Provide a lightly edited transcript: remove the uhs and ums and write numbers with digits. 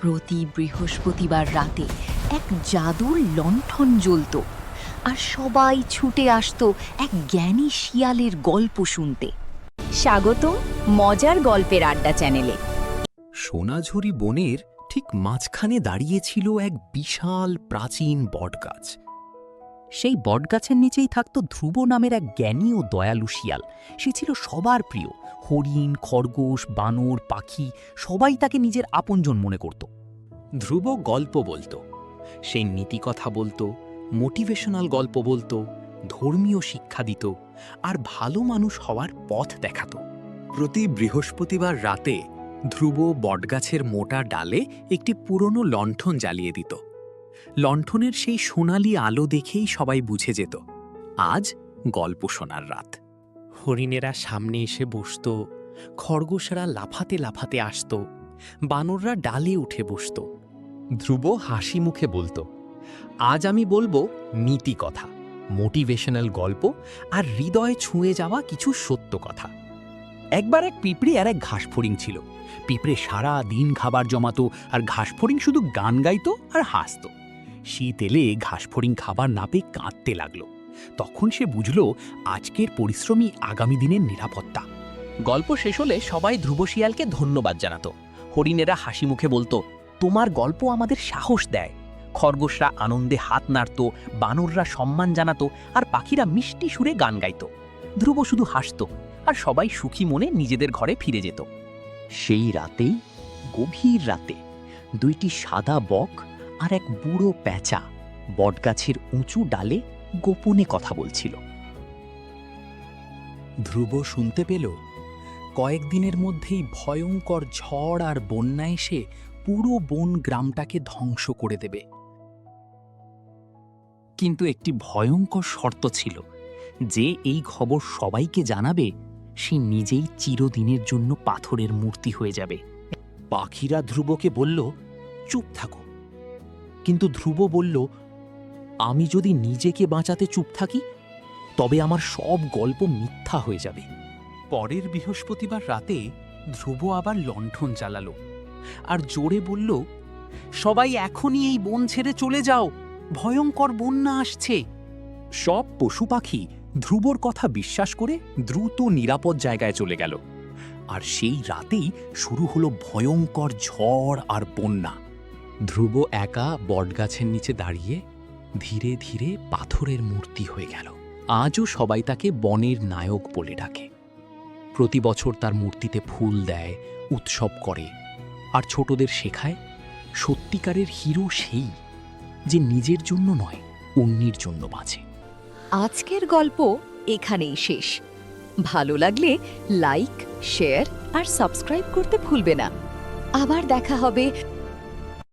প্রতি বৃহস্পতিবার রাতে এক জাদুর লণ্ঠন জ্বলত, আর সবাই ছুটে আসতো এক জ্ঞানী শিয়ালের গল্প শুনতে। স্বাগতম মজার গল্পের আড্ডা চ্যানেলে। সোনাঝুরি বনের ঠিক মাঝখানে দাঁড়িয়েছিল এক বিশাল প্রাচীন বটগাছ। সেই বটগাছের নিচেই থাকত ধ্রুব নামের এক জ্ঞানী ও দয়ালু শিয়াল। সে ছিল সবার প্রিয়। হরিণ, খরগোশ, বানর, পাখি সবাই তাকে নিজের আপনজন মনে করত। ধ্রুব গল্প বলতো, সে নীতিকথা বলতো, মোটিভেশনাল গল্প বলতো, ধর্মীয় শিক্ষা দিত আর ভালো মানুষ হওয়ার পথ দেখাতো। প্রতি বৃহস্পতিবার রাতে ধ্রুব বটগাছের মোটা ডালে একটি পুরনো লণ্ঠন জ্বালিয়ে দিত। লণ্ঠনের সেই সোনালি আলো দেখেই সবাই বুঝে যেত আজ গল্প শোনার রাত। হরিণেরা সামনে এসে বসত, খরগোশেরা লাফাতে লাফাতে আসত, বানররা ডালে উঠে বসত। ধ্রুব হাসি মুখে বলতো, আজ আমি বলবো নীতি কথা, মোটিভেশনাল গল্প আর হৃদয়ে ছুঁয়ে যাওয়া কিছু সত্য কথা। একবার এক পিঁপড়ে আর এক ঘাসফড়িং ছিল। পিঁপড়ে সারা দিন খাবার জমাতো আর ঘাসফড়িং শুধু গান গাইতো আর হাসত। শীত এলে ঘাসফড়িং খাবার না পেয়ে কাঁদতে লাগলো। তখন সে বুঝল আজকের পরিশ্রমই আগামী দিনের নিরাপত্তা। গল্প শেষ হলে সবাই ধ্রুব শিয়ালকে ধন্যবাদ জানাতো। হরিণেরা হাসি মুখে বলতো, তোমার গল্প আমাদের সাহস দেয়। খরগোশরা আনন্দে হাত নাড়ত, বানররা সম্মান জানাতো আর পাখিরা মিষ্টি সুরে গান গাইত। ধ্রুব শুধু হাসত আর সবাই সুখী মনে নিজেদের ঘরে ফিরে যেত। সেই রাতেই, গভীর রাতে, দুইটি সাদা বক আর এক বুড়ো প্যাঁচা বটগাছের উঁচু ডালে গোপনে কথা বলছিল। ধ্রুব শুনতে পেল কয়েকদিনের মধ্যেই ভয়ঙ্কর ঝড় আর বন্যা এসে পুরো বন গ্রামটাকে ধ্বংস করে দেবে। কিন্তু একটি ভয়ঙ্কর শর্ত ছিল, যে এই খবর সবাইকে জানাবে সে নিজেই চিরদিনের জন্য পাথরের মূর্তি হয়ে যাবে। পাখিরা ধ্রুবকে বলল, চুপ থাকো। কিন্তু ধ্রুব বলল, আমি যদি নিজেকে বাঁচাতে চুপ থাকি তবে আমার সব গল্প মিথ্যা হয়ে যাবে। পরের বৃহস্পতিবার রাতে ধ্রুব আবার লণ্ঠন জ্বালালো আর জোরে বলল, সবাই এখনই এই বন ছেড়ে চলে যাও, ভয়ঙ্কর বন্যা আসছে। সব পশু পাখি ধ্রুবর কথা বিশ্বাস করে দ্রুত নিরাপদ জায়গায় চলে গেল। আর সেই রাতেই শুরু হলো ভয়ঙ্কর ঝড় আর বন্যা। ধ্রুব একা বটগাছের নিচে দাঁড়িয়ে ধীরে ধীরে পাথরের মূর্তি হয়ে গেল। আজও সবাই তাকে বনের নায়ক বলে ডাকে। প্রতি বছর তার মূর্তিতে ফুল দেয়, উৎসব করে আর ছোটদের শেখায় সত্যিকারের হিরো সেই, যে নিজের জন্য নয়, অন্যের জন্য বাঁচে। আজকের গল্প এখানেই শেষ। ভালো লাগলে লাইক, শেয়ার আর সাবস্ক্রাইব করতে ভুলবে না। আবার দেখা হবে